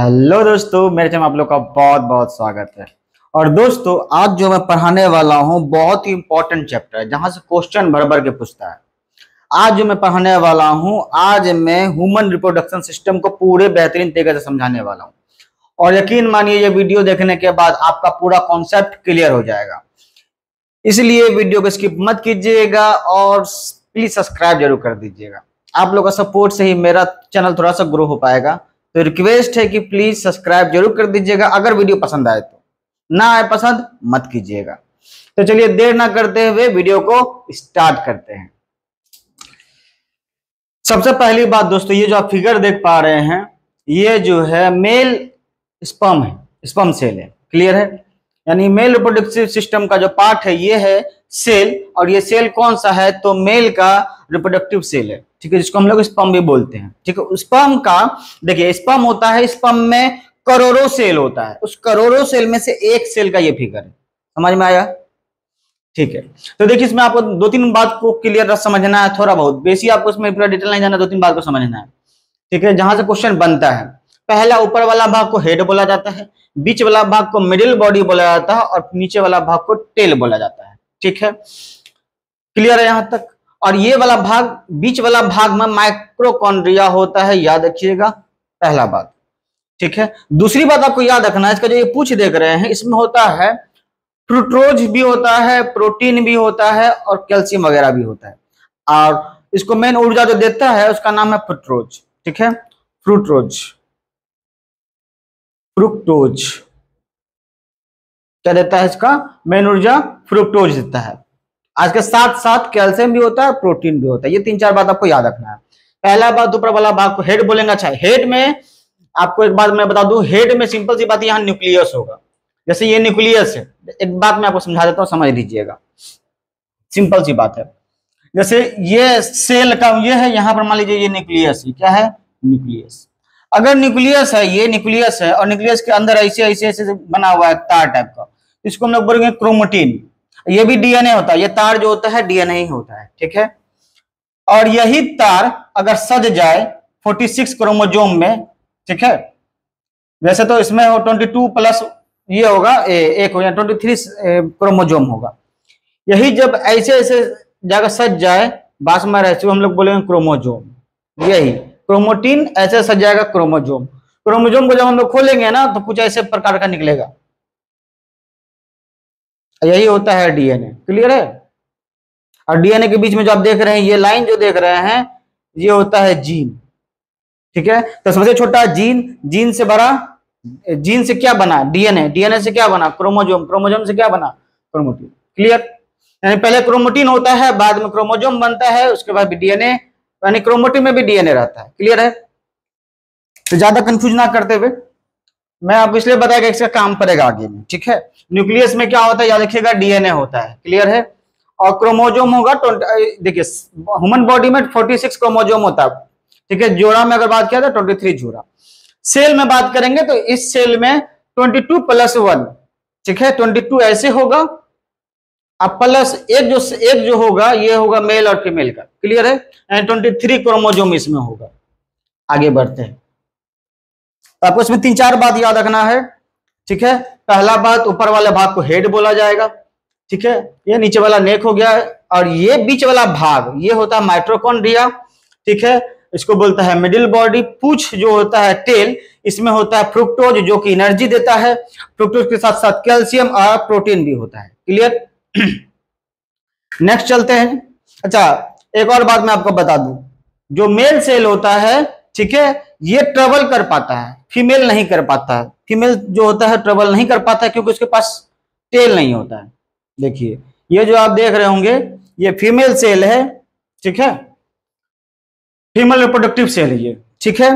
Hello दोस्तों, मेरे channel में आप लोग का बहुत बहुत स्वागत है। और दोस्तों, आज जो मैं पढ़ाने वाला हूँ बहुत ही इंपॉर्टेंट चैप्टर है जहां से क्वेश्चन भर भर के पूछता है। आज जो मैं पढ़ाने वाला हूँ, आज मैं ह्यूमन रिप्रोडक्शन सिस्टम को पूरे बेहतरीन तरीके से समझाने वाला हूँ। और यकीन मानिए, ये वीडियो देखने के बाद आपका पूरा कॉन्सेप्ट क्लियर हो जाएगा। इसलिए वीडियो को स्किप मत कीजिएगा और प्लीज सब्सक्राइब जरूर कर दीजिएगा। आप लोग का सपोर्ट से ही मेरा चैनल थोड़ा सा ग्रो हो पाएगा। तो रिक्वेस्ट है कि प्लीज सब्सक्राइब जरूर कर दीजिएगा अगर वीडियो पसंद आए तो। ना आए पसंद मत कीजिएगा। तो चलिए देर ना करते हुए वीडियो को स्टार्ट करते हैं। सबसे पहली बात दोस्तों, ये जो आप फिगर देख पा रहे हैं, ये जो है मेल स्पर्म है, स्पर्म सेल है। क्लियर है? यानी मेल रिप्रोडक्टिव सिस्टम का जो पार्ट है ये है सेल। और ये सेल कौन सा है? तो मेल का रिप्रोडक्टिव सेल है। ठीक है, जिसको हम लोग स्पर्म भी बोलते हैं। ठीक है, स्पर्म का देखिए, स्पर्म होता है, स्पर्म में करोड़ों सेल होता है। उस करोड़ों सेल में से एक सेल का ये फिगर है। समझ में आया? ठीक है, तो देखिए इसमें आपको दो तीन बात को क्लियर समझना है, थोड़ा बहुत बेसिक आपको इसमें पूरा डिटेल नहीं जाना, दो तीन बात को समझना है। ठीक है, जहां से क्वेश्चन बनता है, पहला ऊपर वाला भाग को हेड बोला जाता है, बीच वाला भाग को मिडिल बॉडी बोला जाता है और नीचे वाला भाग को टेल बोला जाता है। ठीक है, क्लियर है यहां तक? और ये वाला भाग, बीच वाला भाग में माइक्रोकॉन्ड्रिया होता है, याद रखिएगा, पहला बात। ठीक है, दूसरी बात आपको याद रखना है, इसका जो ये पूछ देख रहे हैं, इसमें होता है फ्रूक्टोज भी होता है, प्रोटीन भी होता है और कैल्शियम वगैरह भी होता है। और इसको मेन ऊर्जा जो देता है उसका नाम है फ्रुक्टोज। ठीक है, फ्रूक्टोज, फ्रुक्टोज क्या देता है? इसका मेन ऊर्जा फ्रुक्टोज देता है। आज के साथ साथ कैल्शियम भी होता है, प्रोटीन भी होता है। ये तीन चार बात आपको याद रखना है। पहला बात, ऊपर वाला भाग को हेड बोलेंगे। अच्छा, हेड में आपको एक बात मैं बता दूं, हेड में सिंपल सी बात, यहाँ न्यूक्लियस होगा। जैसे ये न्यूक्लियस है, एक बात मैं आपको समझा देता हूँ, समझ लीजिएगा, सिंपल सी बात है। जैसे ये सेल का ये है, यहां पर मान लीजिए ये न्यूक्लियस है। क्या है? न्यूक्लियस। अगर न्यूक्लियस है, ये न्यूक्लियस है और न्यूक्लियस के अंदर ऐसे ऐसे ऐसे बना हुआ है तार टाइप का, इसको हम लोग बोलेंगे क्रोमेटिन। ये भी डीएनए होता है, ये तार जो होता है डीएनए ही होता है। ठीक है, और यही तार अगर सज जाए 46 क्रोमोजोम में, ठीक है, वैसे तो इसमें 22 प्लस ये होगा एक हो या 23 क्रोमोजोम होगा। यही जब ऐसे ऐसे जगह सज जाए, बास में रहे, हम लोग बोलेंगे क्रोमोजोम। यही क्रोमेटिन ऐसे सज जाएगा क्रोमोजोम। क्रोमोजोम को जब हम लोग खोलेंगे ना, तो कुछ ऐसे प्रकार का निकलेगा, यही होता है डीएनए। क्लियर है? और डीएनए के बीच में जो आप देख रहे हैं, ये लाइन जो देख रहे हैं, ये होता है जीन। ठीक है, तो सबसे छोटा जीन, जीन से बड़ा, जीन से क्या बना? डीएनए। डीएनए से क्या बना? क्रोमोजोम। क्रोमोजोम से क्या बना? क्रोमेटिन। क्लियर? यानी पहले क्रोमेटिन होता है, बाद में क्रोमोजोम बनता है, उसके बाद डीएनए, यानी क्रोमेटिन में भी डीएनए रहता है। क्लियर है? तो ज्यादा कंफ्यूज ना करते हुए मैं आपको इसलिए बताया कि इसका काम पड़ेगा आगे में। ठीक है, न्यूक्लियस में क्या होता है याद रखिएगा, डीएनए होता है। क्लियर है? और क्रोमोजोम होगा, देखिए ह्यूमन बॉडी में 46 क्रोमोजोम होता है। ठीक है, जोड़ा में अगर बात किया तो 23 जोड़ा। सेल में बात करेंगे तो इस सेल में 22 प्लस 1, ठीक है, 22 ऐसे होगा, अब प्लस एक जो होगा, ये होगा मेल और फीमेल का। क्लियर है? 23 क्रोमोजोम इसमें होगा। आगे बढ़ते हैं, तो आपको इसमें तीन चार बात याद रखना है। ठीक है, पहला बात, ऊपर वाले भाग को हेड बोला जाएगा। ठीक है, ये नीचे वाला नेक हो गया है, और ये बीच वाला भाग ये होता है माइटोकॉन्ड्रिया। ठीक है, इसको बोलता है मिडिल बॉडी। पूंछ जो होता है टेल, इसमें होता है फ्रुक्टोज जो कि एनर्जी देता है। फ्रुक्टोज के साथ साथ कैल्शियम और प्रोटीन भी होता है। क्लियर? नेक्स्ट चलते हैं। अच्छा, एक और बात मैं आपको बता दूं, जो मेल सेल होता है, ठीक है, ये ट्रेवल कर पाता है, फीमेल नहीं कर पाता है। फीमेल जो होता है ट्रेवल नहीं कर पाता है क्योंकि उसके पास टेल नहीं होता है। देखिए ये जो आप देख रहे होंगे, ये फीमेल सेल है। ठीक है, फीमेल रिप्रोडक्टिव सेल है ये। ठीक है,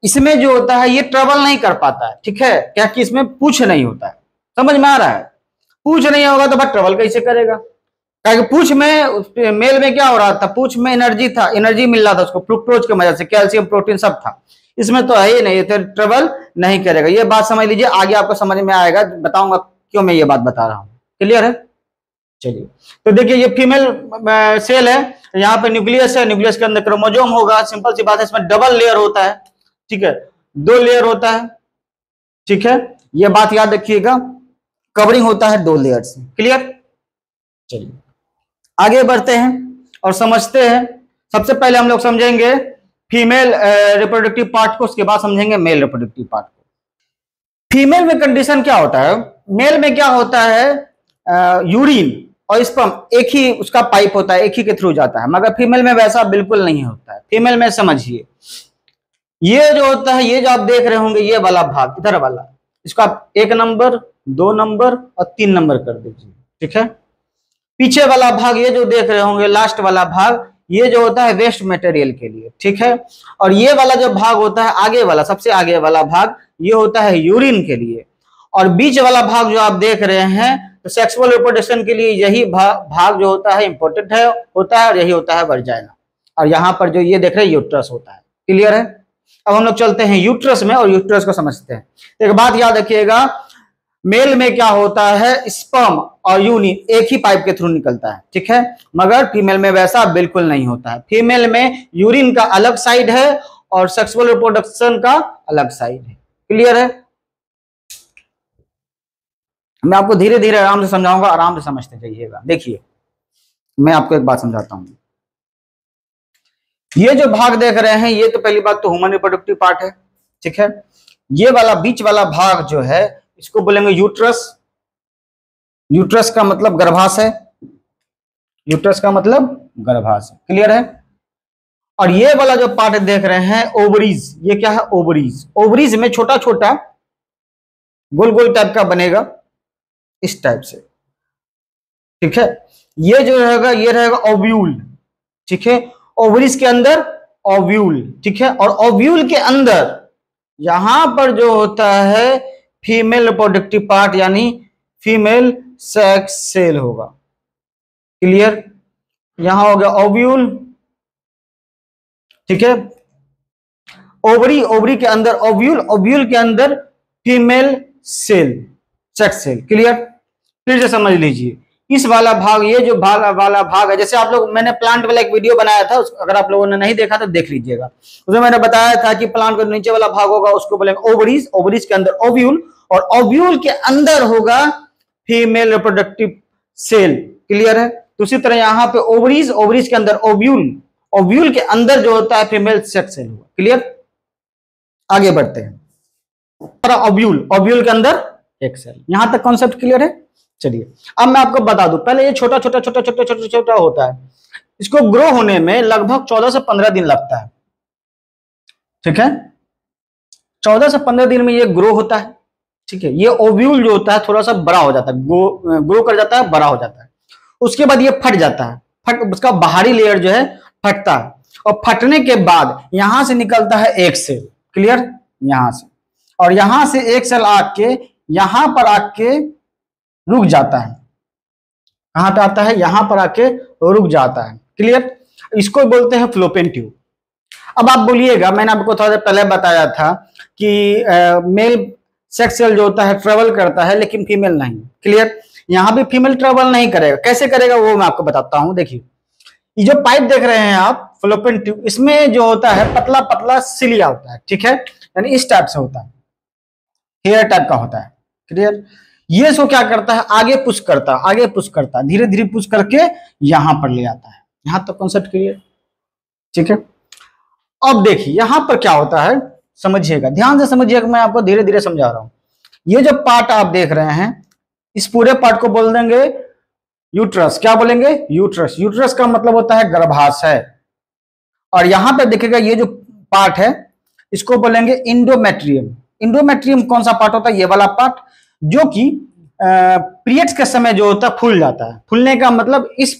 इसमें जो होता है ये ट्रेवल नहीं कर पाता है। ठीक है, क्या कि इसमें पूंछ नहीं होता है। समझ में आ रहा है? पूंछ नहीं होगा तो भाई ट्रेवल कैसे करेगा? ताकि पूंछ में, मेल में क्या हो रहा था, पूंछ में एनर्जी था, एनर्जी मिल रहा था उसको फ्रुक्टोज की वजह से, कैल्शियम प्रोटीन सब था। इसमें तो है ही नहीं, तो ट्रेवल नहीं करेगा। ये बात समझ लीजिए, आगे आपको समझ में आएगा, बताऊंगा क्यों मैं ये बात बता रहा हूं। क्लियर है? चलिए, तो देखिए ये फीमेल सेल है, यहाँ पे न्यूक्लियस है, न्यूक्लियस के अंदर क्रोमोजोम होगा। सिंपल सी बात है, इसमें डबल लेयर होता है। ठीक है, 2 लेयर होता है। ठीक है, ये बात याद रखिएगा, कवरिंग होता है 2 लेयर से। क्लियर? चलिए आगे बढ़ते हैं और समझते हैं। सबसे पहले हम लोग समझेंगे फीमेल रिप्रोडक्टिव पार्ट को, उसके बाद समझेंगे मेल रिप्रोडक्टिव पार्ट को। फीमेल में कंडीशन क्या होता है? मेल में क्या होता है, यूरिन और स्पर्म एक ही उसका पाइप होता है, एक ही के थ्रू जाता है, मगर फीमेल में वैसा बिल्कुल नहीं होता है। फीमेल में समझिए, ये जो होता है, ये जो आप देख रहे होंगे, ये वाला भाग इधर वाला, इसको आप 1 नंबर 2 नंबर और 3 नंबर कर दीजिए। ठीक है, पीछे वाला भाग ये जो देख रहे होंगे, लास्ट वाला भाग, ये जो होता है वेस्ट मटेरियल के लिए। ठीक है, और ये वाला जो भाग होता है आगे वाला, सबसे आगे वाला भाग, ये होता है यूरिन के लिए। और बीच वाला भाग जो आप देख रहे हैं, तो सेक्सुअल रिप्रोडक्शन के लिए यही भाग जो होता है इंपॉर्टेंट है, होता है, और यही होता है वर्जाइना। और यहाँ पर जो ये देख रहे हैं यूट्रस होता है। क्लियर है? अब हम लोग चलते हैं यूट्रस में और यूट्रस को समझते हैं। एक बात याद रखिएगा, मेल में क्या होता है, स्पर्म और यूरिन एक ही पाइप के थ्रू निकलता है। ठीक है, मगर फीमेल में वैसा बिल्कुल नहीं होता है। फीमेल में यूरिन का अलग साइड है और सेक्सुअल रिप्रोडक्शन का अलग साइड है। क्लियर है? मैं आपको धीरे धीरे आराम से समझाऊंगा, आराम से समझते जाइएगा। देखिए, मैं आपको एक बात समझाता हूं। ये जो भाग देख रहे हैं, ये तो पहली बात तो ह्यूमन रिप्रोडक्टिव पार्ट है। ठीक है, ये वाला बीच वाला भाग जो है, इसको बोलेंगे यूट्रस। यूट्रस का मतलब गर्भाशय, यूट्रस का मतलब गर्भाशय। क्लियर है? और ये वाला जो पार्ट देख रहे हैं, ओवरीज, ये क्या है, ओवरीज। ओवरीज में छोटा छोटा गोल गोल टाइप का बनेगा, इस टाइप से। ठीक है, ये जो रहेगा, ये रहेगा ओव्यूल। ठीक है, ओवरीज के अंदर ओव्यूल। ठीक है, और ओव्यूल के अंदर यहां पर जो होता है फीमेल रिप्रोडक्टिव पार्ट, यानी फीमेल सेक्स सेल होगा। क्लियर? यहां हो गया ओव्यूल। ठीक है, ओवरी, ओवरी के अंदर ओव्यूल, ओव्यूल के अंदर female cell, sex cell. Clear? फिर से समझ लीजिए, इस वाला भाग, ये जो वाला भाग है, जैसे आप लोग, मैंने प्लांट वाला एक वीडियो बनाया था, अगर आप लोगों ने नहीं देखा तो देख लीजिएगा। उसमें मैंने बताया था कि प्लांट का नीचे वाला भाग होगा उसको बोलेंगे ओवरीज, ओवरीज के अंदर ओव्यूल, और ओव्यूल के अंदर होगा फीमेल रिप्रोडक्टिव सेल। क्लियर है? तो उसी तरह यहाँ पे ओवरीज, ओवरीज के अंदर ओव्यूल, ओव्यूल के अंदर जो होता है फीमेल सेक्स सेल होगा। क्लियर? आगे बढ़ते हैं। ओव्यूल, ओव्यूल के अंदर एक सेल। यहां तक कॉन्सेप्ट क्लियर है? चलिए अब मैं आपको बता दूं, पहले ये छोटा छोटा छोटा छोटा छोटा छोटा होता है, इसको ग्रो होने में लगभग 14 से 15 दिन लगता है। ठीक है, 14 से 15 दिन में ये ग्रो होता है। ठीक है, ये ओव्यूल जो होता है थोड़ा सा बड़ा हो जाता है, ग्रो कर जाता है, बड़ा हो जाता है। उसके बाद ये फट जाता है, उसका बाहरी लेयर जो है फटता है, और फटने के बाद यहां से निकलता है एक सेल। क्लियर? यहां से, और यहां से एक सेल आके यहां पर आके रुक जाता है। कहां पे आता है? यहां पर आके रुक जाता है। क्लियर? इसको बोलते हैं फ्लोपियन ट्यूब। अब आप बोलिएगा, मैंने आपको थोड़ा देर पहले बताया था कि मेल सेक्स सेल जो होता है ट्रेवल करता है, लेकिन फीमेल नहीं। क्लियर? यहां भी फीमेल ट्रेवल नहीं करेगा। कैसे करेगा वो मैं आपको बताता हूं। देखिए, ये जो पाइप देख रहे हैं आप, फ्लोपियन ट्यूब, इसमें जो होता है पतला पतला सिलिया होता है। ठीक है, यानी इस टाइप से होता है, हेयर टाइप का होता है। क्लियर? ये सो क्या करता है, आगे पुश करता है, आगे पुश करता है, धीरे धीरे पुश करके यहां पर ले आता है। यहां तक कॉन्सेप्ट क्लियर? ठीक है, अब देखिए यहां पर क्या होता है, समझिएगा, ध्यान से समझिएगा, मैं आपको धीरे धीरे समझा रहा हूं। ये जो पार्ट आप देख रहे हैं, इस पूरे पार्ट को बोल देंगे यूट्रस। क्या बोलेंगे? यूट्रस। यूट्रस का मतलब होता है गर्भाशय। और यहां पे देखिएगा ये जो पार्ट है, इसको बोलेंगे इंडोमेट्रियम। इंडोमेट्रियम कौन सा पार्ट होता है? ये वाला पार्ट, जो कि पीरियड्स के समय जो होता है फूल जाता है। फूलने का मतलब इस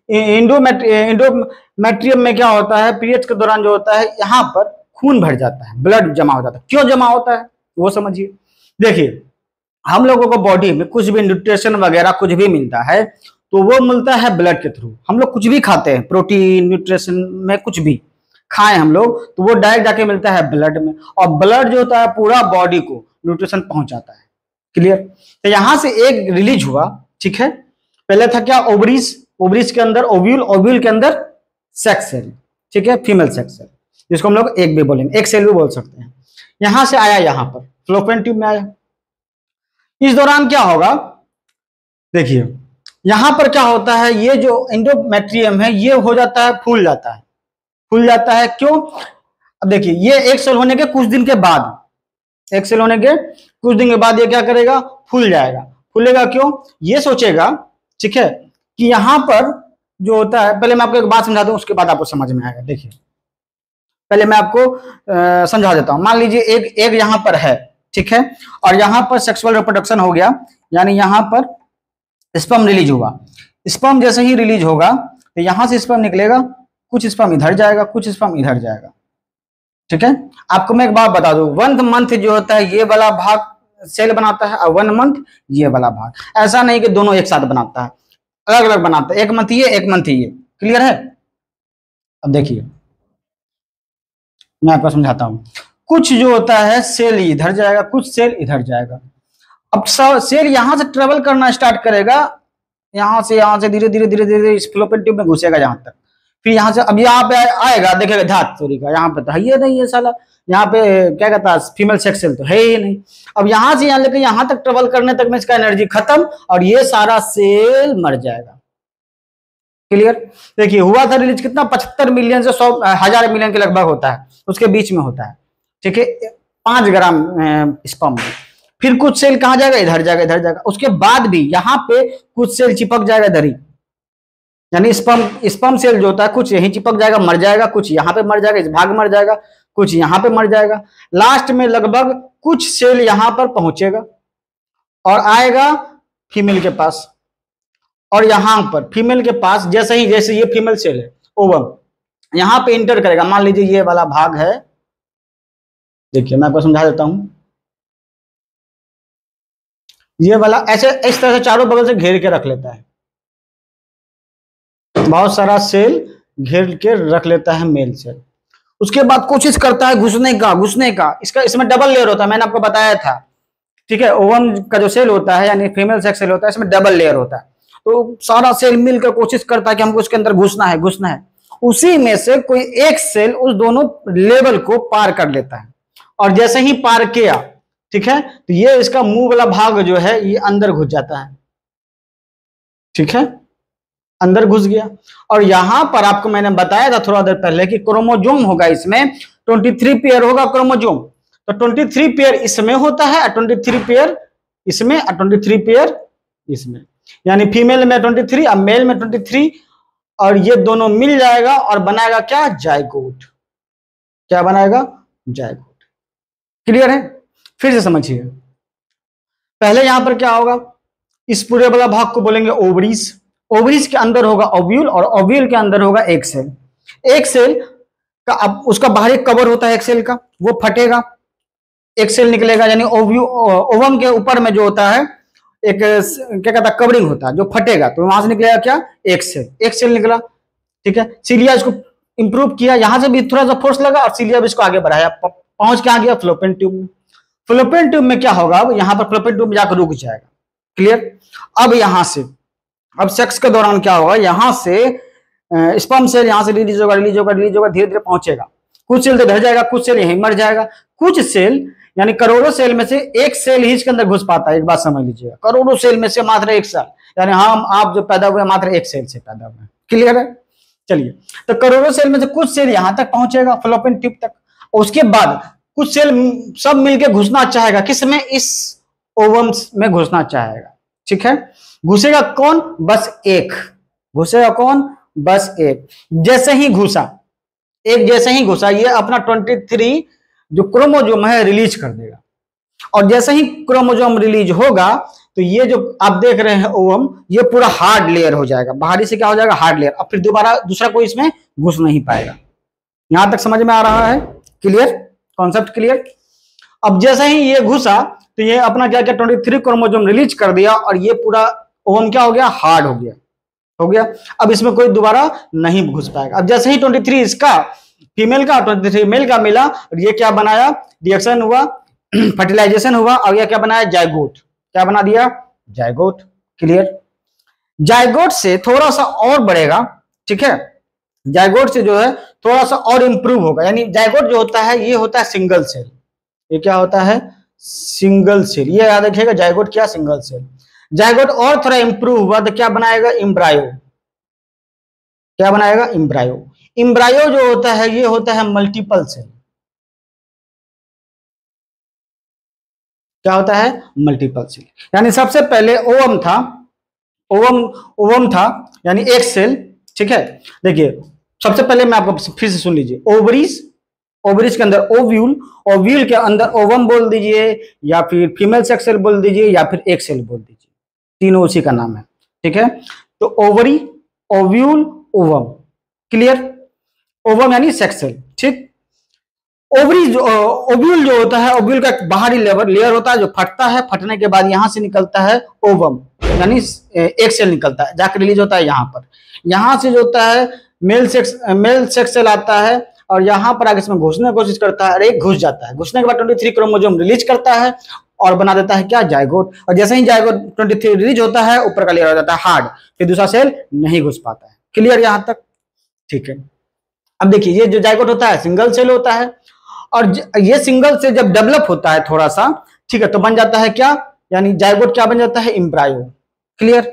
इंडोमेट्रियम में क्या होता है, पीरियड्स के दौरान जो होता है यहाँ पर खून भर जाता है, ब्लड जमा हो जाता है। क्यों जमा होता है वो समझिए। देखिए, हम लोगों को बॉडी में कुछ भी न्यूट्रिशन वगैरह कुछ भी मिलता है तो वो मिलता है ब्लड के थ्रू। हम लोग कुछ भी खाते हैं, प्रोटीन न्यूट्रिशन में कुछ भी खाएं हम लोग, तो वो डायरेक्ट जाके मिलता है ब्लड में, और ब्लड जो होता है पूरा बॉडी को न्यूट्रिशन पहुंचाता है। क्लियर? तो यहां से एक रिलीज हुआ। ठीक है, पहले था क्या, ओवरीज, ओवरीज के अंदर ओव्यूल, ओव्यूल के अंदर सेक्स सेल। ठीक है, फीमेल सेक्स सेल, जिसको हम लोग एक भी बोलेंगे, एक सेल भी बोल सकते हैं। यहां से आया यहां पर फ्लोपियन ट्यूब में आया। इस दौरान क्या होगा, देखिए यहां पर क्या होता है, ये जो एंडोमेट्रियम है ये हो जाता है, फूल जाता है। फूल जाता है क्यों? अब देखिए ये एक सेल होने के कुछ दिन के बाद, एक सेल होने के कुछ दिन के बाद ये क्या करेगा, फूल जाएगा। फूलेगा क्यों? ये सोचेगा, ठीक है, कि यहां पर जो होता है, पहले मैं आपको एक बात समझा दूं उसके बाद आपको समझ में आएगा। देखिए पहले मैं आपको समझा देता हूं। मान लीजिए एक एग यहां पर है, ठीक है, और यहां पर सेक्सुअल रिप्रोडक्शन हो गया, यानी यहां पर स्पर्म रिलीज हुआ। स्पर्म जैसे ही रिलीज होगा तो यहां से स्पर्म निकलेगा, कुछ स्पर्म इधर जाएगा, कुछ स्पर्म इधर जाएगा, ठीक है। आपको मैं एक बात बता दूं, 1 मंथ जो होता है ये वाला भाग सेल बनाता है और 1 मंथ ये वाला भाग। ऐसा नहीं कि दोनों एक साथ बनाता है, अलग अलग बनाता है, 1 मंथ ये 1 मंथ ये। क्लियर है? अब देखिए मैं आपको समझाता हूं। कुछ जो होता है सेल इधर जाएगा, कुछ सेल इधर जाएगा। अब सेल यहां से ट्रेवल करना स्टार्ट करेगा, यहां से धीरे धीरे धीरे धीरे इस फ्लोपियन ट्यूब में घुसेगा जहां तक। फिर यहां से अब यहाँ पे आएगा, देखेगा धात सॉरी का यहाँ पे तो है ये नहीं है साला, यहाँ पे क्या कहता है फीमेल सेक्स सेल तो है ही नहीं। अब यहां से यहाँ लेकर यहां तक ट्रेवल करने तक में इसका एनर्जी खत्म और ये सारा सेल मर जाएगा। क्लियर? देखिए हुआ था रिलीज कितना, 75 मिलियन से 100,000 मिलियन के लगभग होता है, उसके बीच में होता है, ठीक है, 5 ग्राम स्पर्म। फिर कुछ सेल कहां जाएगा, इधर जाएगा, इधर जाएगा। उसके बाद भी यहाँ पे कुछ सेल चिपक जाएगा इधर ही, यानी स्पर्म सेल जो होता है कुछ यहीं चिपक जाएगा, मर जाएगा, कुछ यहाँ पे मर जाएगा, इस भाग में मर जाएगा, कुछ यहाँ पे मर जाएगा। लास्ट में लगभग कुछ सेल यहां पर पहुंचेगा और आएगा फीमेल के पास, और यहां पर फीमेल के पास जैसे ये फीमेल सेल है ओवम, यहां पे इंटर करेगा। मान लीजिए ये वाला भाग है, देखिए मैं आपको समझा देता हूं। ये वाला ऐसे इस तरह से चारों बगल से घेर के रख लेता है, बहुत सारा सेल घेर के रख लेता है मेल सेल। उसके बाद कोशिश करता है घुसने का। इसका इसमें डबल लेयर होता है, मैंने आपको बताया था, ठीक है। ओवम का जो सेल होता है यानी फीमेल सेक्स सेल होता है, इसमें डबल लेयर होता है। तो सारा सेल मिलकर कोशिश करता है कि हमको उसके अंदर घुसना है। उसी में से कोई एक सेल उस दोनों लेवल को पार कर लेता है, और जैसे ही पार किया, ठीक है, तो ये इसका मुंह वाला भाग जो है ये अंदर घुस जाता है, ठीक है, अंदर घुस गया। और यहां पर आपको मैंने बताया था थोड़ा देर पहले कि क्रोमोजोम होगा, इसमें 23 पेयर होगा क्रोमोजोम। तो 23 पेयर इसमें होता है, 23 पेयर इसमें, 23 पेयर इसमें, यानी फीमेल में 23 और मेल में 23, और ये दोनों मिल जाएगा और बनाएगा क्या, जायगोट। क्या बनाएगा, जायगोट। क्लियर है? फिर से समझिए, पहले यहां पर क्या होगा, इस पूरे वाला भाग को बोलेंगे ओवरीज। ओवरीज के अंदर होगा ओव्यूल, और ओव्यूल के अंदर होगा एक सेल। एक सेल का अब उसका बाहरी कवर होता है एक सेल का, वो फटेगा, एक सेल निकलेगा, यानी ओवम के ऊपर में जो होता है एक क्या कहता है कवरिंग होता है, जो फटेगा तो वहां से निकलेगा क्या, एक सेल निकला, ठीक है। सीलिया इसको इंप्रूव किया, यहां से भी थोड़ा सा फोर्स लगा और सीलिया भी इसको आगे बढ़ाया, पहुंच के आ गया फ्लोपियन ट्यूब में। फ्लोपियन ट्यूब में क्या होगा, यहाँ पर फ्लोपियन ट्यूब में जाकर रुक जाएगा। क्लियर? अब यहां से अब सेक्स के दौरान क्या होगा, यहां से स्पर्म सेल यहां से रिलीज होगा, धीरे धीरे पहुंचेगा। कुछ सेल तो इधर जाएगा, कुछ सेल यहीं मर जाएगा। कुछ सेल यानी करोड़ों सेल में से एक सेल ही इसके अंदर घुस पाता है। एक बात समझ लीजिएगा, करोड़ों सेल में से मात्र एक सेल, यानी हम आप जो पैदा हुए मात्र एक सेल से पैदा हुए। क्लियर है? चलिए, तो करोड़ों सेल में से कुछ सेल यहां तक पहुंचेगा फ्लोपियन ट्यूब तक, उसके बाद कुछ सेल सब मिलकर घुसना चाहेगा, किसमें, इस ओवम में घुसना चाहेगा, ठीक है। घुसेगा कौन, बस एक घुसेगा, कौन, बस एक। जैसे ही घुसा ये अपना 23 जो क्रोमोजोम है रिलीज कर देगा, और जैसे ही क्रोमोजोम रिलीज होगा तो ये जो आप देख रहे हैं ओवम, ये पूरा हार्ड लेयर हो जाएगा, बाहरी से क्या हो जाएगा, हार्ड लेयर। अब फिर दोबारा दूसरा कोई इसमें घुस नहीं पाएगा। यहां तक समझ में आ रहा है? क्लियर? Concept clear? अब जैसे ही ये घुसा तो ये अपना क्या क्या 23 क्रोमोजोम रिलीज कर दिया, और ये पूरा ओवम क्या हो गया, हार्ड हो गया। अब इसमें कोई दोबारा नहीं घुस पाएगा। अब जैसे ही 23 इसका फीमेल का 23 मेल का मिला, और ये क्या बनाया, रिएक्शन हुआ, फर्टिलाइजेशन हुआ, और ये क्या बनाया, जायगोट। क्या बना दिया, जायगोट। क्लियर? जायगोट से थोड़ा सा और बढ़ेगा, ठीक है, जायगोट से जो है थोड़ा सा और इंप्रूव होगा। यानी जायगोट जो होता है ये होता है सिंगल सेल, ये क्या होता है, सिंगल सेल। ये याद रखिएगा, जायगोट क्या, सिंगल सेल। जायगोट और थोड़ा इंप्रूव हुआ तो क्या बनाएगा, एम्ब्रायो। क्या बनाएगा, एम्ब्रायो। एम्ब्रायो जो होता है ये होता है मल्टीपल सेल। क्या होता है, मल्टीपल सेल। यानी सबसे पहले ओवम था, ओवम था यानी एक सेल। ठीक है, देखिए सबसे पहले मैं आपको फिर से सुन लीजिए, ओवरीज, ओवरीज के अंदर ओव्यूल, ओव्यूल के अंदर ओवम बोल दीजिए, या फिर फीमेल सेक्स सेल बोल दीजिए, या फिर एक सेल बोल दीजिए, तीनों उसी का नाम है। ठीक है, तो ovary, ovule, ovum, clear. Ovum यानी सेक्स सेल। ठीक, ओवरी जो, ओव्यूल जो होता है, ओव्यूल का एक बाहरी लेयर होता है जो फटता है, फटने के बाद यहां से निकलता है ओवम, यानी एक सेल निकलता है, जाकर रिलीज होता है यहाँ पर। यहाँ से जो होता है मेल सेक्स सेल आता है, और यहाँ पर आगे इसमें घुसने की कोशिश करता है, और एक घुस जाता है। घुसने के बाद 23 क्रोमोसोम रिलीज करता है और बना देता है क्या, जायगोट। और जैसे ही जायगोट 23 रिलीज होता है, ऊपर का लेयर हो जाता है हार्ड, फिर दूसरा सेल नहीं घुस पाता है। क्लियर यहां तक, ठीक है। अब देखिए ये जो जायगोट होता है सिंगल सेल होता है, और ये सिंगल से जब डेवलप होता है थोड़ा सा, ठीक है, तो बन जाता है क्या, यानी जायगोट क्या बन जाता है, एम्ब्रायो। क्लियर,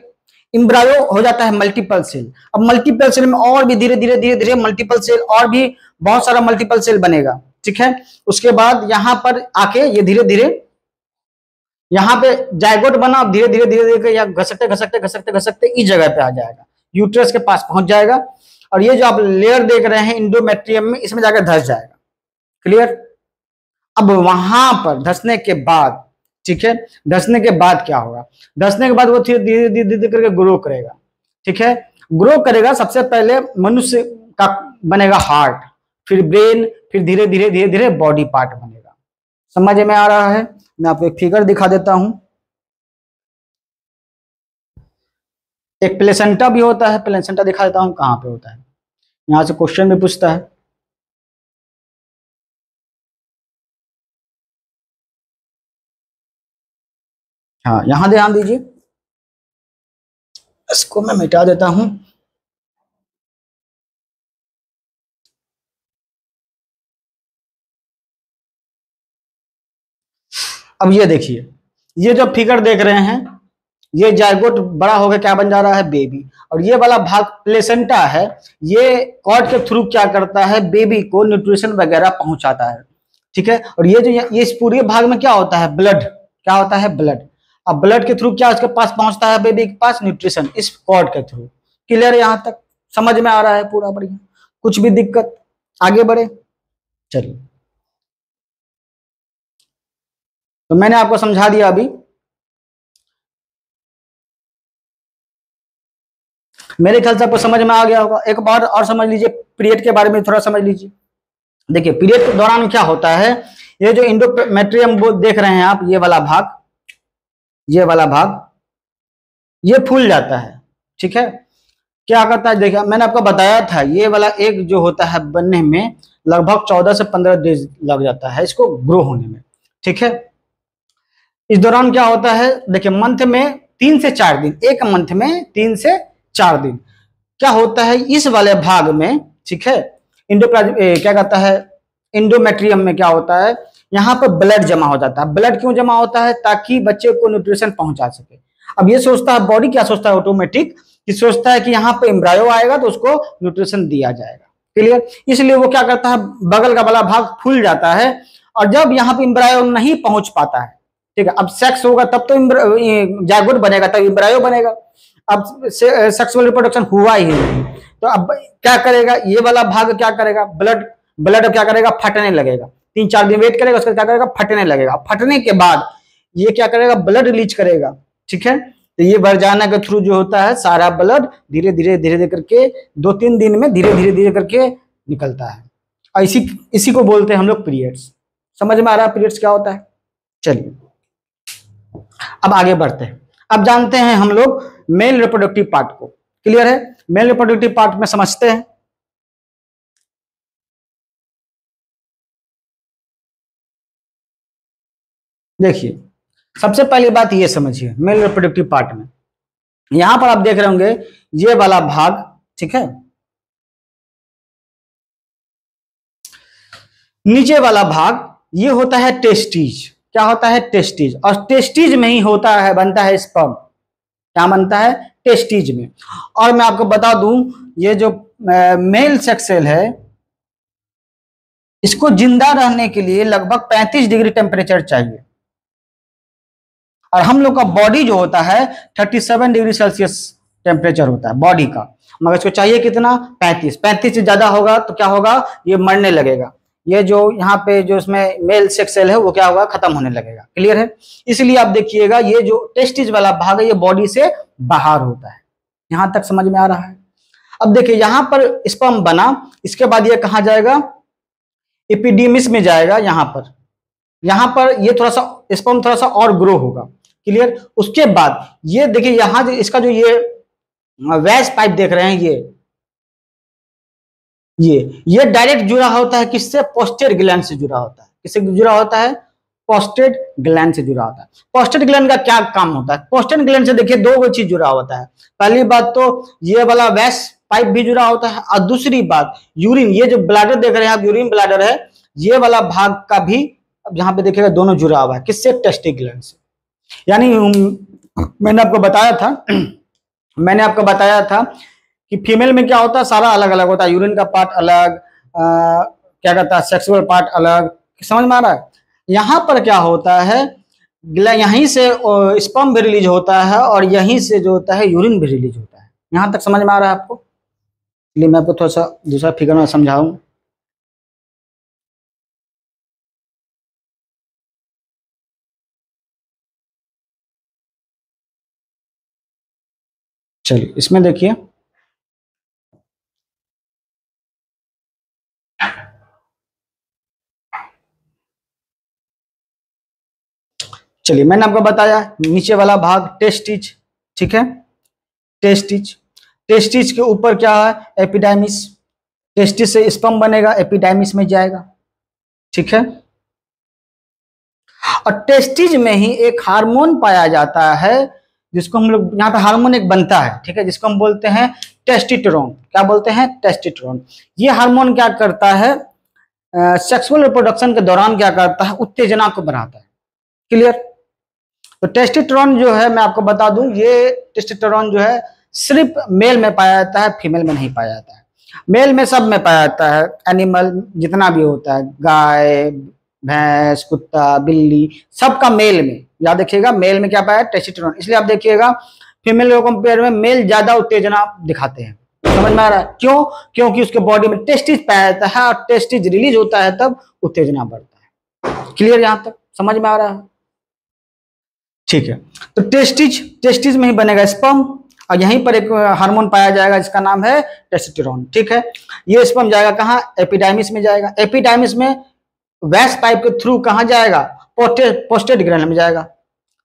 एम्ब्रायो हो जाता है मल्टीपल सेल। अब मल्टीपल सेल में और भी धीरे धीरे धीरे धीरे मल्टीपल सेल, और भी बहुत सारा मल्टीपल सेल बनेगा। ठीक है, उसके बाद यहां पर आके ये धीरे धीरे यहाँ पे जायगोट बना, धीरे धीरे धीरे धीरे या घसकते घसकते घसकते घसकते इस जगह पे आ जाएगा, यूट्रस के पास पहुंच जाएगा, और ये जो आप लेयर देख रहे हैं इंडोमेट्रियम में, इसमें जाकर धस जाएगा। क्लियर, अब वहां पर धसने के बाद, ठीक है, धसने के बाद क्या होगा, धसने के बाद वो धीरे धीरे धीरे धीरे करके ग्रो करेगा। ठीक है, ग्रो करेगा, सबसे पहले मनुष्य का बनेगा हार्ट, फिर ब्रेन, फिर धीरे धीरे धीरे धीरे बॉडी पार्ट बनेगा। समझ में आ रहा है, मैं आपको एक फिगर दिखा देता हूं। एक प्लेसेंटा भी होता है, प्लेसेंटा दिखा देता हूं कहां पे होता है, यहां से क्वेश्चन भी पूछता है। हाँ, यहां ध्यान दीजिए, इसको मैं मिटा देता हूं। अब ये देखिए, ये जो फिगर देख रहे हैं, ये जायगोट बड़ा होकर क्या बन जा रहा है, बेबी। और ये वाला भाग प्लेसेंटा है, ये कॉर्ड के थ्रू क्या करता है, बेबी को न्यूट्रिशन वगैरह पहुंचाता है। ठीक है, और ये जो ये इस पूरे भाग में क्या होता है, ब्लड, क्या होता है, ब्लड। अब ब्लड के थ्रू क्या उसके पास पहुंचता है, बेबी के पास, न्यूट्रिशन, इस कॉर्ड के थ्रू। क्लियर है, यहां तक समझ में आ रहा है पूरा, बढ़िया, कुछ भी दिक्कत, आगे बढ़े, चलिए। तो मैंने आपको समझा दिया अभी, मेरे ख्याल से आपको समझ में आ गया होगा। एक बार और समझ लीजिए, पीरियड के बारे में थोड़ा समझ लीजिए। देखिए पीरियड के दौरान क्या होता है, ये जो इंडोमेट्रियम देख रहे हैं आप, ये वाला भाग, ये वाला भाग, ये फूल जाता है। ठीक है, क्या करता है, देखिए मैंने आपको बताया था, ये वाला एक जो होता है बनने में लगभग 14 से 15 दिन लग जाता है इसको ग्रो होने में। ठीक है, इस दौरान क्या होता है, देखिए मंथ में 3 से 4 दिन, एक मंथ में 3 से 4 दिन क्या होता है इस वाले भाग में। ठीक है, क्या कहता है, इंडोमेट्रियम में क्या होता है, यहाँ पर ब्लड जमा हो जाता है। ब्लड क्यों जमा होता है, ताकि बच्चे को न्यूट्रिशन पहुंचा सके। अब ये सोचता है बॉडी, क्या सोचता है ऑटोमेटिक, कि सोचता है कि यहाँ पे एम्ब्रायो आएगा तो उसको न्यूट्रिशन दिया जाएगा। क्लियर, इसलिए वो क्या करता है, बगल का वाला भाग फूल जाता है, और जब यहाँ पे एम्ब्रायो नहीं पहुंच पाता है, ठीक है, अब सेक्स होगा तब तो जायगोट बनेगा, तब एम्ब्रायो बनेगा। अब सेक्सुअल रिप्रोडक्शन हुआ ही नहीं, तो अब क्या करेगा, ये वाला भाग क्या करेगा, ब्लड, ब्लड क्या करेगा, फटने लगेगा। 3-4 दिन वेट करेगा, उसका क्या करेगा, फटने लगेगा। फटने के बाद ये क्या करेगा, ब्लड रिलीज करेगा। ठीक है, तो ये वर्जाना के थ्रू जो होता है सारा ब्लड धीरे धीरे धीरे धीरे करके 2-3 दिन में धीरे धीरे धीरे करके निकलता है, और इसी को बोलते हैं हम लोग पीरियड्स। समझ में आ रहा है पीरियड्स क्या होता है। चलिए अब आगे बढ़ते हैं, अब जानते हैं हम लोग मेल रिप्रोडक्टिव पार्ट को। क्लियर है, मेल रिप्रोडक्टिव पार्ट में समझते हैं। देखिए सबसे पहली बात ये समझिए, मेल रिप्रोडक्टिव पार्ट में यहां पर आप देख रहे होंगे ये वाला भाग, ठीक है, नीचे वाला भाग ये होता है टेस्टिज। क्या होता है? टेस्टिज। और टेस्टिज में ही होता है, बनता है स्पर्म। क्या बनता है? टेस्टिज में। और मैं आपको बता दूं, ये जो मेल सेक्स सेल है, इसको जिंदा रहने के लिए लगभग 35 डिग्री टेम्परेचर चाहिए। और हम लोग का बॉडी जो होता है 37 डिग्री सेल्सियस टेम्परेचर होता है बॉडी का, मगर इसको चाहिए कितना? 35। 35 से ज्यादा होगा तो क्या होगा? ये मरने लगेगा। ये जो यहाँ पे जो इसमें मेल सेक्स सेल है वो क्या होगा? खत्म होने लगेगा। क्लियर है? इसलिए आप देखिएगा ये जो टेस्टिस वाला भाग है ये बॉडी से बाहर होता है। यहां तक समझ में आ रहा है? अब देखिए यहाँ पर स्पर्म बना, इसके बाद ये कहाँ जाएगा? एपिडीमिस में जाएगा। यहाँ पर ये थोड़ा सा स्पर्म थोड़ा सा और ग्रो होगा। क्लियर? उसके बाद ये देखिए यहाँ इसका जो ये वैस पाइप देख रहे हैं, ये डायरेक्ट जुड़ा होता है किससे? पोस्टेट ग्लैंड से जुड़ा होता है। किससे जुड़ा होता है? पोस्टेट ग्लैंड से जुड़ा होता है। पोस्टेट ग्लैंड का क्या काम होता है? पोस्टेट ग्लैंड से देखिए दो चीज जुड़ा होता है। पहली बात तो ये वाला वैस पाइप भी जुड़ा होता है, और दूसरी बात यूरिन, ये जो ब्लैडर देख रहे हैं आप, यूरिन ब्लैडर है, ये वाला भाग का भी अब यहाँ पे देखिएगा दोनों जुड़ा हुआ है। किससे? टेस्टिस ग्लैंड से। यानी मैंने आपको बताया था कि फीमेल में क्या होता है, सारा अलग अलग होता है। यूरिन का पार्ट अलग, क्या कहता है, सेक्सुअल पार्ट अलग। समझ में आ रहा है? यहाँ पर क्या होता है, यहीं से स्पर्म भी रिलीज होता है और यहीं से जो होता है यूरिन भी रिलीज होता है। यहाँ तक समझ में आ रहा है आपको? इसलिए मैं आपको थोड़ा सा दूसरा फिगर में समझाऊं। चलिए इसमें देखिए, चलिए मैंने आपको बताया नीचे वाला भाग टेस्टिज। ठीक है? टेस्टिज के ऊपर क्या है? एपिडाइमिस। टेस्टिस से स्पर्म बनेगा, एपिडाइमिस में जाएगा। ठीक है? और टेस्टिज में ही एक हार्मोन पाया जाता है, जिसको हम लोग यहाँ पे हार्मोन एक बनता है। ठीक है? जिसको हम बोलते हैं टेस्टिस्टेरोन। क्या बोलते हैं? टेस्टिस्टेरोन। ये हार्मोन क्या करता है? सेक्सुअल रिप्रोडक्शन के दौरान क्या करता है? उत्तेजना को बढ़ाता है। क्लियर? तो टेस्टिस्टेरोन जो है, मैं आपको बता दूं, ये टेस्टिस्टेरोन जो है सिर्फ मेल में पाया जाता है, फीमेल में नहीं पाया जाता है। मेल में सब में पाया जाता है, एनिमल जितना भी होता है, गाय, भैंस, कुत्ता, बिल्ली, सबका मेल में। याद रखिएगा, मेल में क्या पाया? टेस्टिस्टेरोन। इसलिए आप देखिएगा फीमेल को कंपेयर में मेल ज्यादा उत्तेजना दिखाते हैं। समझ में आ रहा है? क्यों? क्योंकि उसके बॉडी में टेस्टिस पाया जाता है और टेस्टिस रिलीज होता है तब उत्तेजना बढ़ता है। क्लियर? यहां तक समझ में आ रहा है? ठीक है। तो टेस्टिज में ही बनेगा स्पर्म, और यहीं पर एक हार्मोन पाया जाएगा जिसका नाम है टेस्टोस्टेरोन। ठीक है? ये स्पर्म जाएगा कहाँ? एपिडाइमिस में जाएगा। एपिडाइमिस में वैस पाइप के थ्रू कहाँ जाएगा? पोस्टेट ग्लैंड में जाएगा।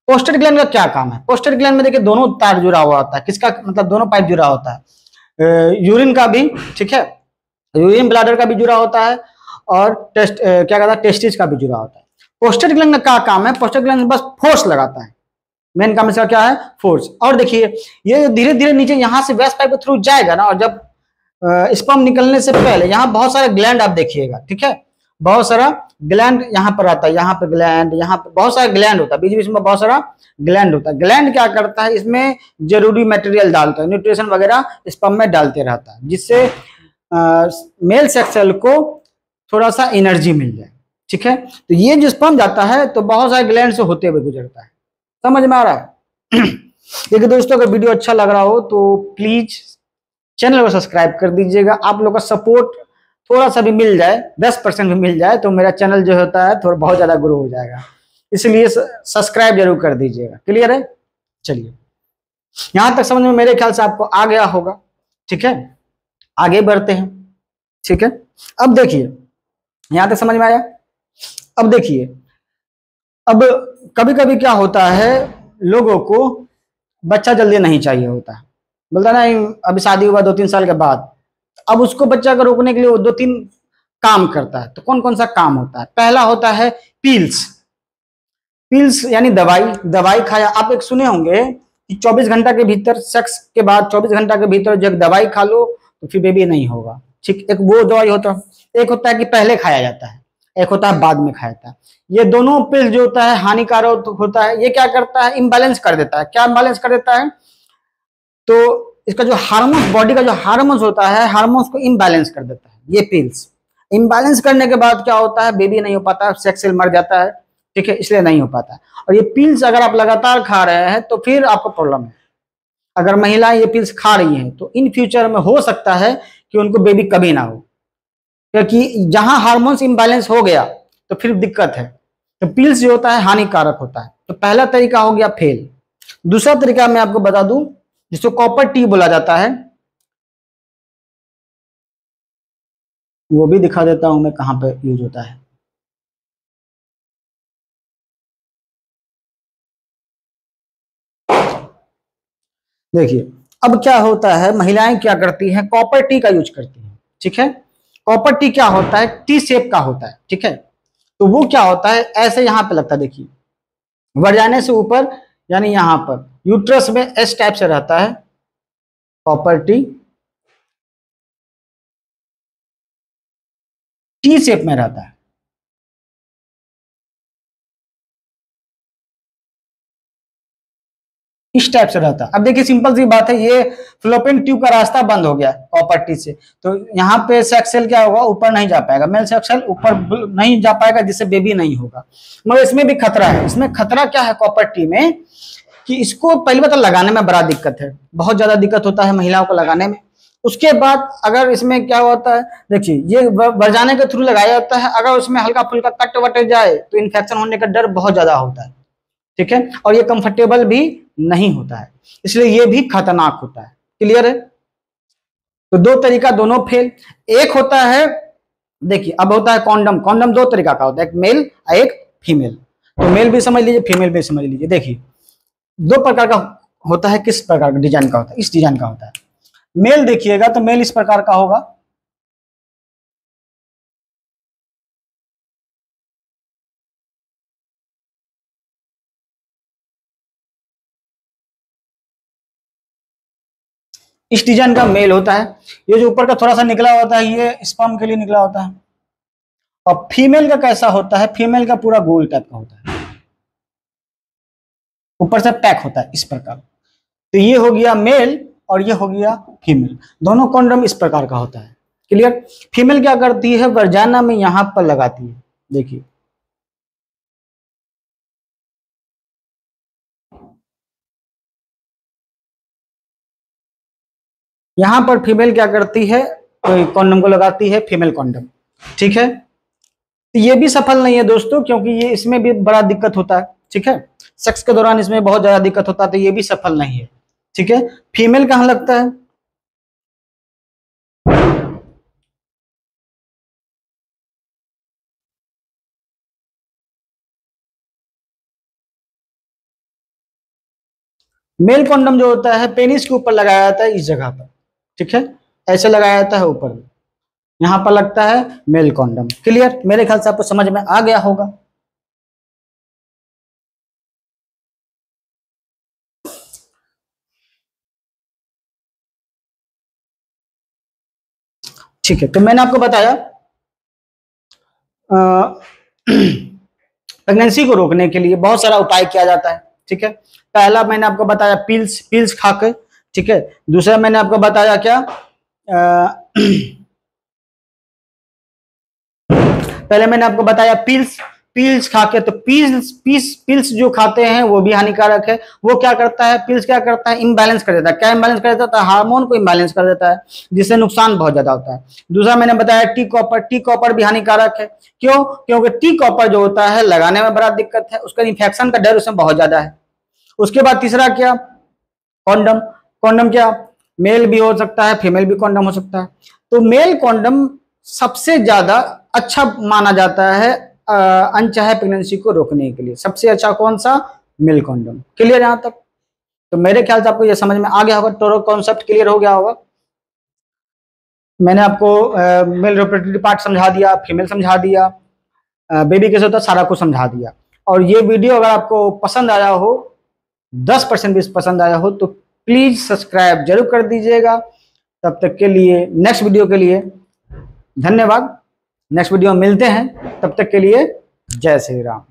पोस्टेट ग्लैंड का क्या काम है? पोस्टेट ग्लैंड में देखिए दोनों तार जुड़ा हुआ होता है। किसका मतलब? दोनों पाइप जुड़ा होता है, यूरिन का भी। ठीक है? यूरिन ब्लैडर का भी जुड़ा होता है, और क्या कहता है, टेस्टिस का भी जुड़ा होता है। पोस्टेट ग्लैंड का क्या काम है? पोस्टेट ग्लैंड बस फोर्स लगाता है। मेन काम इसका क्या है? फोर्स। और देखिए ये धीरे धीरे नीचे यहाँ से वैस पाइप के थ्रू जाएगा ना, और जब स्पर्म निकलने से पहले यहाँ बहुत सारे ग्लैंड आप देखिएगा। ठीक है? बहुत सारा ग्लैंड यहाँ पर आता है, यहाँ पे ग्लैंड, यहाँ पे बहुत सारा ग्लैंड होता है, बीच बीच में बहुत सारा ग्लैंड होता है। ग्लैंड क्या करता है? इसमें जरूरी मटेरियल डालता है, न्यूट्रिशन वगैरह स्पर्म में डालते रहता है, जिससे मेल सेक्स सेल को थोड़ा सा एनर्जी मिल जाए। ठीक है? तो ये जो स्पर्म जाता है तो बहुत सारे ग्लैंड से होते हुए गुजरता है। समझ में आ रहा है? देखिए दोस्तों, अगर वीडियो अच्छा लग रहा हो तो प्लीज चैनल को सब्सक्राइब कर दीजिएगा। आप लोग का सपोर्ट थोड़ा सा भी मिल जाए, 10% भी मिल जाए, तो मेरा चैनल जो होता है थोड़ा बहुत ज्यादा ग्रो हो जाएगा। इसलिए सब्सक्राइब जरूर कर दीजिएगा। क्लियर है? चलिए यहां तक समझ में मेरे ख्याल से आपको आ गया होगा। ठीक है? आगे बढ़ते हैं। ठीक है? अब देखिए यहां तक समझ में आया? अब देखिए, अब कभी कभी क्या होता है, लोगों को बच्चा जल्दी नहीं चाहिए होता है। बोलता ना अभी शादी हुआ 2-3 साल के बाद, अब उसको बच्चा को रोकने के लिए वो 2-3 काम करता है। तो कौन कौन सा काम होता है? पहला होता है पिल्स यानी दवाई खाया। आप एक सुने होंगे कि 24 घंटा के भीतर, सेक्स के बाद 24 घंटा के भीतर जब दवाई खा लो तो फिर बेबी नहीं होगा। ठीक? एक वो दवाई होता है। एक होता है कि पहले खाया जाता है, एक होता है बाद में खाया जाता है। ये दोनों पिल्स जो होता है हानिकारक होता है। ये क्या करता है, इम्बैलेंस कर देता है। क्या इम्बैलेंस कर देता है, तो इसका जो हार्मोन्स, बॉडी का जो हार्मोन्स होता है, हार्मोन्स को इम्बैलेंस कर देता है ये पिल्स। इम्बैलेंस करने के बाद क्या होता है, बेबी नहीं हो पाता, सेक्स सेल मर जाता है, ठीक है, इसलिए नहीं हो पाता। और ये पिल्स अगर आप लगातार खा रहे हैं तो फिर आपको प्रॉब्लम है। अगर महिलाएं ये पिल्स खा रही हैं तो इन फ्यूचर में हो सकता है कि उनको बेबी कभी ना हो, क्योंकि जहां हार्मोन्स इम्बैलेंस हो गया तो फिर दिक्कत है। तो पिल्स जो होता है हानिकारक होता है। तो पहला तरीका हो गया फेल। दूसरा तरीका मैं आपको बता दूं, जिसको कॉपर टी बोला जाता है, वो भी दिखा देता हूं मैं कहां पे यूज होता है। देखिए अब क्या होता है, महिलाएं क्या करती हैं, कॉपर टी का यूज करती हैं, ठीक है। कॉपर टी क्या होता है, टी शेप का होता है, ठीक है। तो वो क्या होता है, ऐसे यहां पे लगता है, देखिए वर्जाने से ऊपर, यानी यहां पर यूट्रस में एस टाइप से रहता है कॉपर टी, टी शेप में रहता है। इस टाइप से रहता है। अब देखिए सिंपल सी बात है, ये फ्लोपियन ट्यूब का रास्ता बंद हो गया कॉपर टी से, तो यहाँ पे सेक्स सेल क्या होगा, ऊपर नहीं जा पाएगा, मेल सेक्स सेल ऊपर नहीं जा पाएगा, जिससे बेबी नहीं होगा। मगर इसमें भी खतरा है। इसमें खतरा क्या है कॉपर टी में, कि इसको पहली बात लगाने में बड़ा दिक्कत है, बहुत ज्यादा दिक्कत होता है महिलाओं को लगाने में। उसके बाद अगर इसमें क्या होता है, देखिए ये वर्जाने के थ्रू लगाया जाता है, अगर उसमें हल्का फुल्का कट वट जाए तो इन्फेक्शन होने का डर बहुत ज्यादा होता है, ठीक है। और ये कंफर्टेबल भी नहीं होता है, इसलिए ये भी खतरनाक होता है। क्लियर है। तो दो तरीका, दोनों फेल। एक होता है, देखिए अब होता है कॉन्डम। कॉन्डम दो तरीका का होता है, एक मेल और एक फीमेल। तो मेल भी समझ लीजिए, फीमेल भी समझ लीजिए। देखिए दो प्रकार का होता है, किस प्रकार का डिजाइन का होता है, इस डिजाइन का होता है। मेल देखिएगा तो मेल इस प्रकार का होगा, इस डिजाइन का मेल होता है। ये जो ऊपर का थोड़ा सा निकला होता है, ये स्पर्म के लिए निकला होता है। और फीमेल का कैसा होता है, फीमेल का पूरा गोल टाइप का होता है, ऊपर से पैक होता है इस प्रकार। तो ये हो गया मेल और ये हो गया फीमेल। दोनों कॉन्डम इस प्रकार का होता है। क्लियर। फीमेल क्या करती है, वर्जाना में यहां पर लगाती है, देखिए यहां पर फीमेल क्या करती है, कॉन्डम को लगाती है, फीमेल कॉन्डम, ठीक है। तो ये भी सफल नहीं है दोस्तों, क्योंकि ये इसमें भी बड़ा दिक्कत होता है, ठीक है। सेक्स के दौरान इसमें बहुत ज्यादा दिक्कत होता है, तो ये भी सफल नहीं है, ठीक है। फीमेल कहां लगता है, मेल कॉन्डम जो होता है पेनिस के ऊपर लगाया जाता है, इस जगह पर, ठीक है, ऐसे लगाया जाता है ऊपर, यहां पर लगता है मेल कॉन्डम। क्लियर। मेरे ख्याल से आपको समझ में आ गया होगा। ठीक है, तो मैंने आपको बताया प्रेगनेंसी को रोकने के लिए बहुत सारा उपाय किया जाता है, ठीक है। पहला मैंने आपको बताया पिल्स, पिल्स खाकर, ठीक है। दूसरा मैंने आपको बताया क्या, पहले मैंने आपको बताया पिल्स, पिल्स खाके। तो पिल्स जो खाते हैं वो भी हानिकारक है। वो क्या करता है, पिल्स क्या करता है, इम्बैलेंस कर देता है। क्या इम्बैलेंस कर देता है, हार्मोन को इम्बैलेंस कर देता है, जिससे नुकसान बहुत ज्यादा होता है। दूसरा मैंने बताया टी कॉपर, टी कॉपर भी हानिकारक है। क्यों, क्योंकि टी कॉपर जो होता है लगाने में बड़ा दिक्कत है, उसका इन्फेक्शन का डर उसमें बहुत ज्यादा है। उसके बाद तीसरा क्या, कॉन्डम। कॉन्डम क्या, मेल भी हो सकता है, फीमेल भी कॉन्डम हो सकता है। तो मेल कॉन्डम सबसे ज्यादा अच्छा माना जाता है अनचाहे प्रेगनेंसी को रोकने के लिए। सबसे अच्छा कौन सा, मेल कॉन्डम। क्लियर यहां तक। तो मेरे ख्याल से आपको यह समझ में आ गया होगा, टोटल कॉन्सेप्ट क्लियर हो गया होगा। मैंने आपको मेल रिप्रोडक्टिव पार्ट समझा दिया, फीमेल समझा दिया, बेबी कैसे होता है, सारा कुछ समझा दिया। और ये वीडियो अगर आपको पसंद आया हो, 10% भी पसंद आया हो, तो प्लीज सब्सक्राइब जरूर कर दीजिएगा। तब तक के लिए, नेक्स्ट वीडियो के लिए धन्यवाद। नेक्स्ट वीडियो में मिलते हैं, तब तक के लिए जय श्री राम।